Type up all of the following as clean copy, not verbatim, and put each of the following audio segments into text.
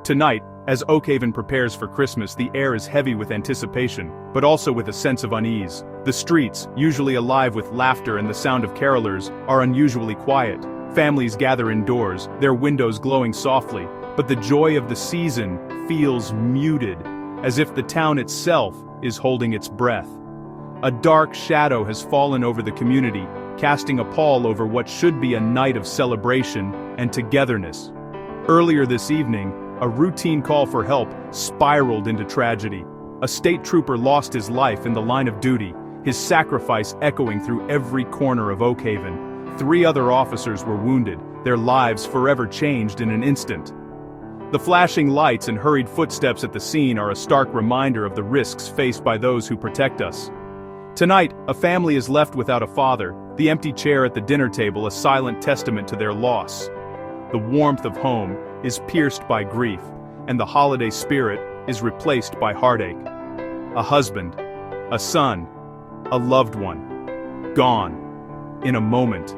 Tonight, as Oakhaven prepares for Christmas, the air is heavy with anticipation, but also with a sense of unease. The streets, usually alive with laughter and the sound of carolers, are unusually quiet. Families gather indoors, their windows glowing softly, but the joy of the season feels muted, as if the town itself is holding its breath. A dark shadow has fallen over the community, casting a pall over what should be a night of celebration and togetherness. Earlier this evening, a routine call for help spiraled into tragedy. A state trooper lost his life in the line of duty, his sacrifice echoing through every corner of Oakhaven. 3 other officers were wounded, their lives forever changed in an instant. The flashing lights and hurried footsteps at the scene are a stark reminder of the risks faced by those who protect us. Tonight, a family is left without a father, the empty chair at the dinner table a silent testament to their loss. The warmth of home is pierced by grief, and the holiday spirit is replaced by heartache. A husband, a son, a loved one, gone, in a moment.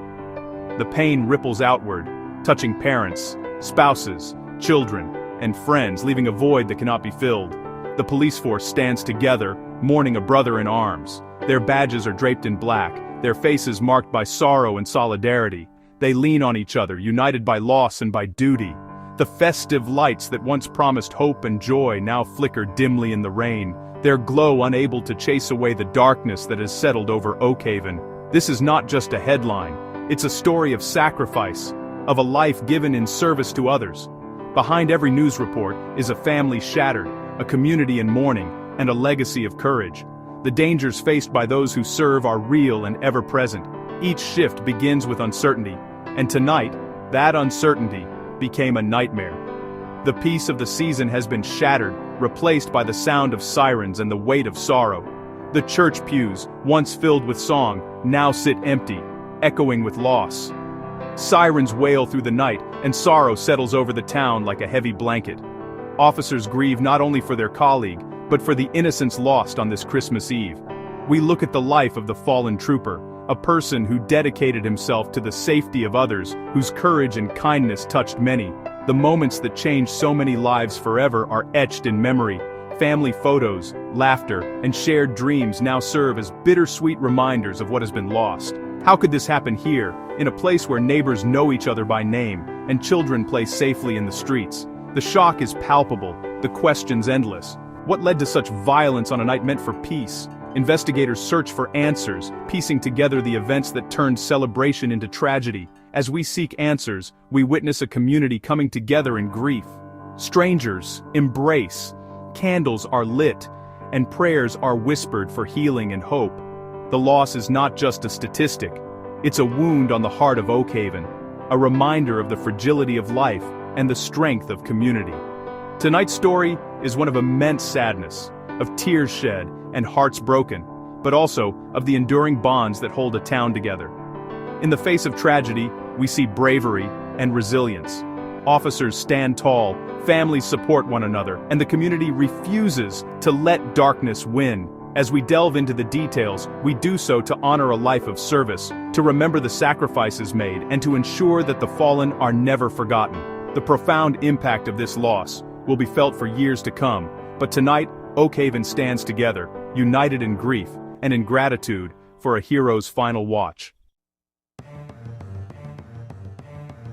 The pain ripples outward, touching parents, spouses, children, and friends, leaving a void that cannot be filled. The police force stands together, mourning a brother in arms. Their badges are draped in black, their faces marked by sorrow and solidarity. They lean on each other, united by loss and by duty. The festive lights that once promised hope and joy now flicker dimly in the rain, their glow unable to chase away the darkness that has settled over Oakhaven. This is not just a headline, it's a story of sacrifice, of a life given in service to others. Behind every news report is a family shattered, a community in mourning, and a legacy of courage. The dangers faced by those who serve are real and ever-present. Each shift begins with uncertainty, and tonight, that uncertainty became a nightmare. The peace of the season has been shattered, replaced by the sound of sirens and the weight of sorrow. The church pews, once filled with song, now sit empty, echoing with loss. Sirens wail through the night, and sorrow settles over the town like a heavy blanket. Officers grieve not only for their colleague, but for the innocents lost on this Christmas Eve. We look at the life of the fallen trooper, a person who dedicated himself to the safety of others, whose courage and kindness touched many. The moments that changed so many lives forever are etched in memory. Family photos, laughter, and shared dreams now serve as bittersweet reminders of what has been lost. How could this happen here, in a place where neighbors know each other by name, and children play safely in the streets? The shock is palpable, the questions endless. What led to such violence on a night meant for peace? Investigators search for answers, piecing together the events that turned celebration into tragedy. As we seek answers, we witness a community coming together in grief. Strangers embrace, candles are lit, and prayers are whispered for healing and hope. The loss is not just a statistic, it's a wound on the heart of Oakhaven, a reminder of the fragility of life and the strength of community. Tonight's story is one of immense sadness, of tears shed and hearts broken, but also of the enduring bonds that hold a town together. In the face of tragedy, we see bravery and resilience. Officers stand tall, families support one another, and the community refuses to let darkness win. As we delve into the details, we do so to honor a life of service, to remember the sacrifices made, and to ensure that the fallen are never forgotten. The profound impact of this loss will be felt for years to come, but tonight, Oakhaven stands together, united in grief and in gratitude for a hero's final watch.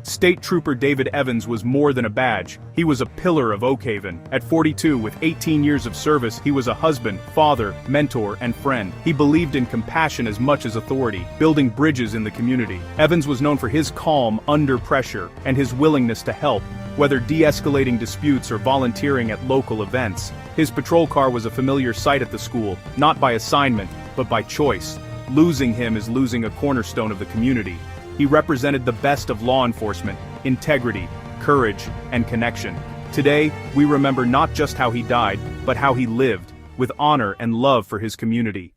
State Trooper David Evans was more than a badge, he was a pillar of Oakhaven. At 42, with 18 years of service, he was a husband, father, mentor, and friend. He believed in compassion as much as authority, building bridges in the community. Evans was known for his calm under pressure and his willingness to help, whether de-escalating disputes or volunteering at local events. His patrol car was a familiar sight at the school, not by assignment, but by choice. Losing him is losing a cornerstone of the community. He represented the best of law enforcement, integrity, courage, and connection. Today, we remember not just how he died, but how he lived, with honor and love for his community.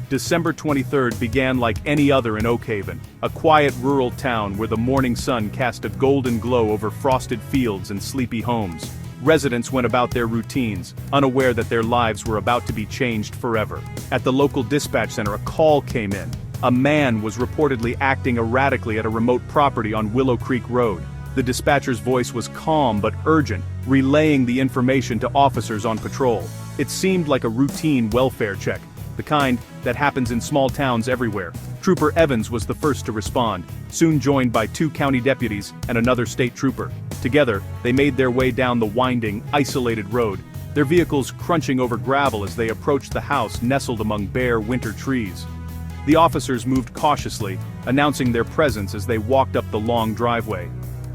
December 23rd began like any other in Oakhaven, a quiet rural town where the morning sun cast a golden glow over frosted fields and sleepy homes. Residents went about their routines, unaware that their lives were about to be changed forever. At the local dispatch center, a call came in. A man was reportedly acting erratically at a remote property on Willow Creek Road. The dispatcher's voice was calm but urgent, relaying the information to officers on patrol. It seemed like a routine welfare check, the kind that happens in small towns everywhere. Trooper Evans was the first to respond, soon joined by 2 county deputies and another state trooper. Together, they made their way down the winding, isolated road, their vehicles crunching over gravel as they approached the house nestled among bare winter trees. The officers moved cautiously, announcing their presence as they walked up the long driveway.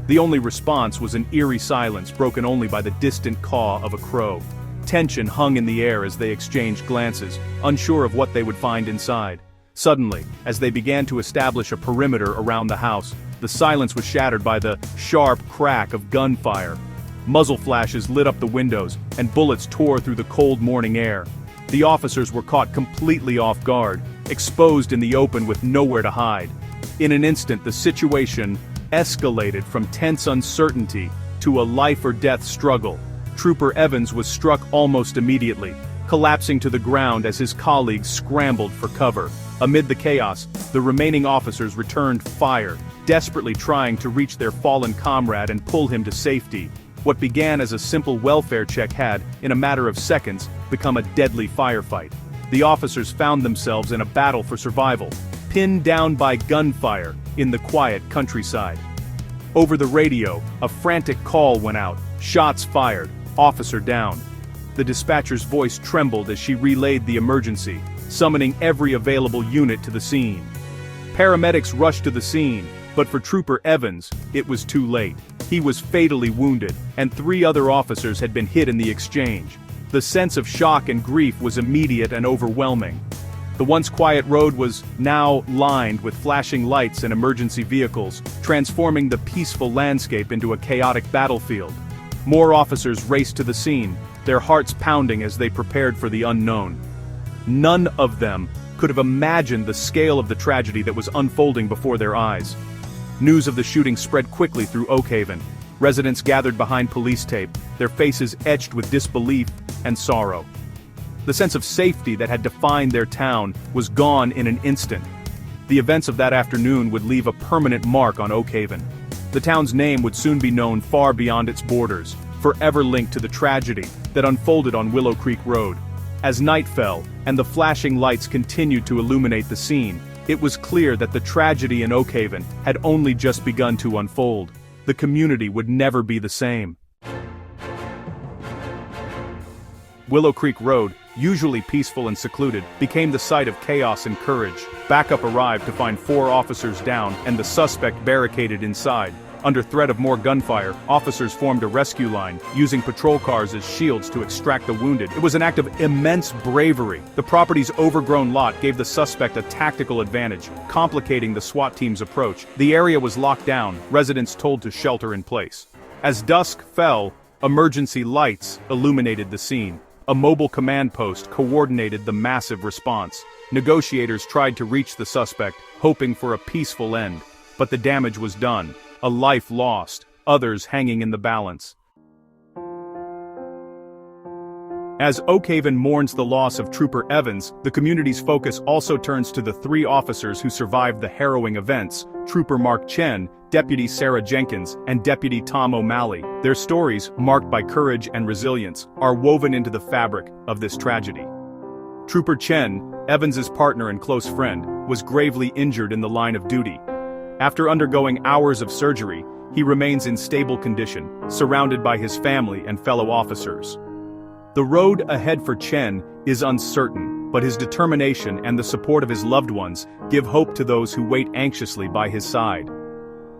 The only response was an eerie silence broken only by the distant caw of a crow. Tension hung in the air as they exchanged glances, unsure of what they would find inside. Suddenly, as they began to establish a perimeter around the house, the silence was shattered by the sharp crack of gunfire. Muzzle flashes lit up the windows, and bullets tore through the cold morning air. The officers were caught completely off guard, exposed in the open with nowhere to hide. In an instant, the situation escalated from tense uncertainty to a life-or-death struggle. Trooper Evans was struck almost immediately, collapsing to the ground as his colleagues scrambled for cover. Amid the chaos, the remaining officers returned fire, desperately trying to reach their fallen comrade and pull him to safety. What began as a simple welfare check had, in a matter of seconds, become a deadly firefight. The officers found themselves in a battle for survival, pinned down by gunfire in the quiet countryside. Over the radio, a frantic call went out, shots fired, officer down. The dispatcher's voice trembled as she relayed the emergency, summoning every available unit to the scene. Paramedics rushed to the scene, but for Trooper Evans, it was too late. He was fatally wounded, and 3 other officers had been hit in the exchange. The sense of shock and grief was immediate and overwhelming. The once quiet road was now lined with flashing lights and emergency vehicles, transforming the peaceful landscape into a chaotic battlefield. More officers raced to the scene, their hearts pounding as they prepared for the unknown. None of them could have imagined the scale of the tragedy that was unfolding before their eyes. News of the shooting spread quickly through Oakhaven. Residents gathered behind police tape, their faces etched with disbelief and sorrow. The sense of safety that had defined their town was gone in an instant. The events of that afternoon would leave a permanent mark on Oakhaven. The town's name would soon be known far beyond its borders, forever linked to the tragedy that unfolded on Willow Creek Road. As night fell, and the flashing lights continued to illuminate the scene, it was clear that the tragedy in Oakhaven had only just begun to unfold. The community would never be the same. Willow Creek Road, usually peaceful and secluded, became the site of chaos and courage. Backup arrived to find 4 officers down and the suspect barricaded inside. Under threat of more gunfire, officers formed a rescue line, using patrol cars as shields to extract the wounded. It was an act of immense bravery. The property's overgrown lot gave the suspect a tactical advantage, complicating the SWAT team's approach. The area was locked down, residents told to shelter in place. As dusk fell, emergency lights illuminated the scene. A mobile command post coordinated the massive response. Negotiators tried to reach the suspect, hoping for a peaceful end. But the damage was done. A life lost, others hanging in the balance. As Oakhaven mourns the loss of Trooper Evans, the community's focus also turns to the 3 officers who survived the harrowing events: Trooper Mark Chen, Deputy Sarah Jenkins, and Deputy Tom O'Malley. Their stories, marked by courage and resilience, are woven into the fabric of this tragedy. Trooper Chen, Evans's partner and close friend, was gravely injured in the line of duty. After undergoing hours of surgery, he remains in stable condition, surrounded by his family and fellow officers. The road ahead for Chen is uncertain, but his determination and the support of his loved ones give hope to those who wait anxiously by his side.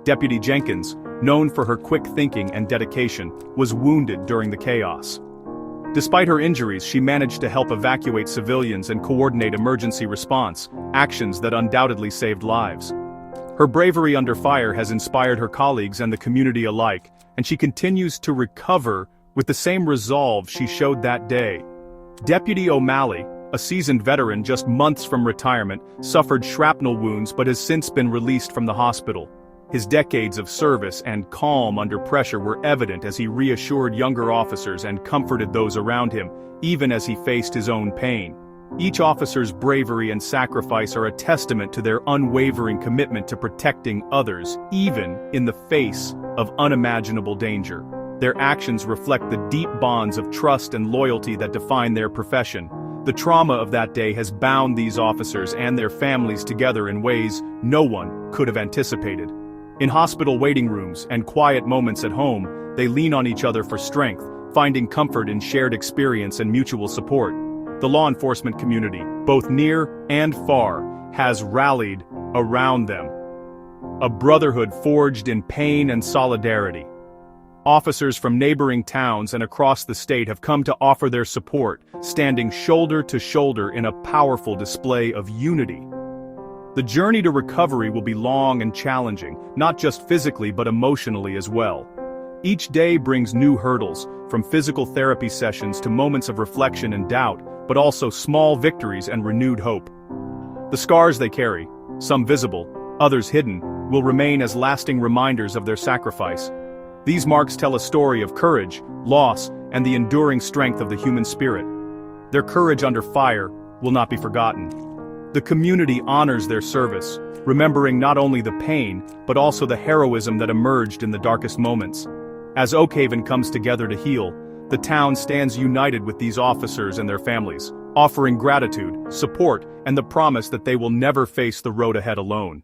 Deputy Jenkins, known for her quick thinking and dedication, was wounded during the chaos. Despite her injuries, she managed to help evacuate civilians and coordinate emergency response, actions that undoubtedly saved lives. Her bravery under fire has inspired her colleagues and the community alike, and she continues to recover with the same resolve she showed that day. Deputy O'Malley, a seasoned veteran just months from retirement, suffered shrapnel wounds but has since been released from the hospital. His decades of service and calm under pressure were evident as he reassured younger officers and comforted those around him, even as he faced his own pain. Each officer's bravery and sacrifice are a testament to their unwavering commitment to protecting others, even in the face of unimaginable danger. Their actions reflect the deep bonds of trust and loyalty that define their profession. The trauma of that day has bound these officers and their families together in ways no one could have anticipated. In hospital waiting rooms and quiet moments at home, they lean on each other for strength, finding comfort in shared experience and mutual support. The law enforcement community, both near and far, has rallied around them. A brotherhood forged in pain and solidarity. Officers from neighboring towns and across the state have come to offer their support, standing shoulder to shoulder in a powerful display of unity. The journey to recovery will be long and challenging, not just physically but emotionally as well. Each day brings new hurdles, from physical therapy sessions to moments of reflection and doubt, but also small victories and renewed hope. The scars they carry, some visible, others hidden, will remain as lasting reminders of their sacrifice. These marks tell a story of courage, loss, and the enduring strength of the human spirit. Their courage under fire will not be forgotten. The community honors their service, remembering not only the pain, but also the heroism that emerged in the darkest moments. As Oak Haven comes together to heal, the town stands united with these officers and their families, offering gratitude, support, and the promise that they will never face the road ahead alone.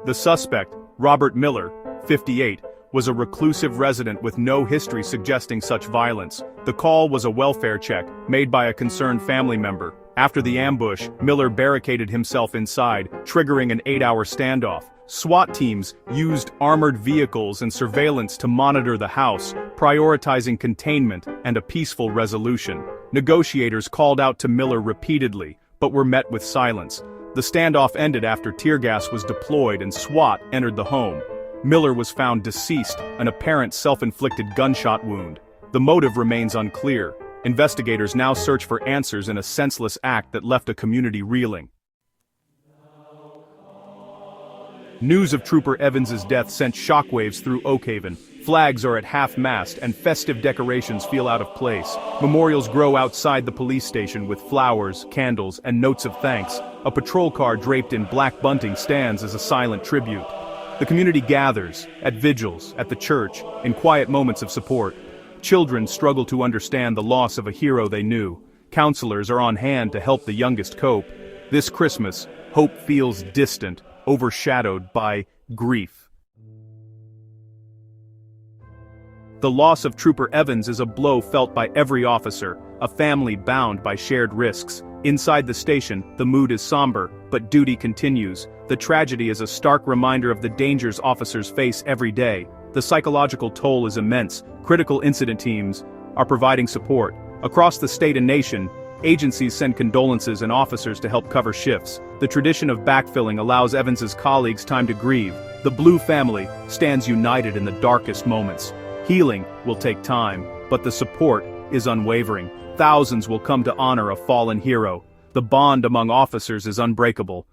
The suspect, Robert Miller, 58, was a reclusive resident with no history suggesting such violence. The call was a welfare check, made by a concerned family member. After the ambush, Miller barricaded himself inside, triggering an 8-hour standoff. SWAT teams used armored vehicles and surveillance to monitor the house, prioritizing containment and a peaceful resolution. Negotiators called out to Miller repeatedly, but were met with silence. The standoff ended after tear gas was deployed and SWAT entered the home. Miller was found deceased, an apparent self-inflicted gunshot wound. The motive remains unclear. Investigators now search for answers in a senseless act that left a community reeling. News of Trooper Evans's death sent shockwaves through Oak Haven. Flags are at half-mast and festive decorations feel out of place. Memorials grow outside the police station with flowers, candles, and notes of thanks. A patrol car draped in black bunting stands as a silent tribute. The community gathers, at vigils, at the church, in quiet moments of support. Children struggle to understand the loss of a hero they knew. Counselors are on hand to help the youngest cope. This Christmas, hope feels distant, overshadowed by grief. The loss of Trooper Evans is a blow felt by every officer, a family bound by shared risks. Inside the station, the mood is somber, but duty continues. The tragedy is a stark reminder of the dangers officers face every day. The psychological toll is immense. Critical incident teams are providing support. Across the state and nation, agencies send condolences and officers to help cover shifts. The tradition of backfilling allows Evans's colleagues time to grieve. The Blue family stands united in the darkest moments. Healing will take time, but the support is unwavering. Thousands will come to honor a fallen hero. The bond among officers is unbreakable.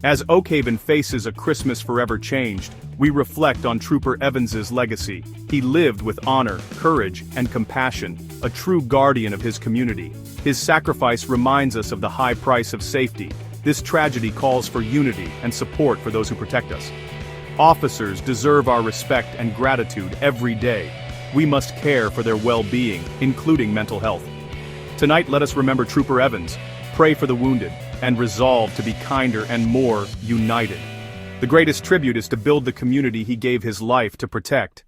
As Oak Haven faces a Christmas forever changed, we reflect on Trooper Evans's legacy. He lived with honor, courage, and compassion, a true guardian of his community. His sacrifice reminds us of the high price of safety. This tragedy calls for unity and support for those who protect us. Officers deserve our respect and gratitude every day. We must care for their well-being, including mental health. Tonight, let us remember Trooper Evans, pray for the wounded, and resolve to be kinder and more united. The greatest tribute is to build the community he gave his life to protect.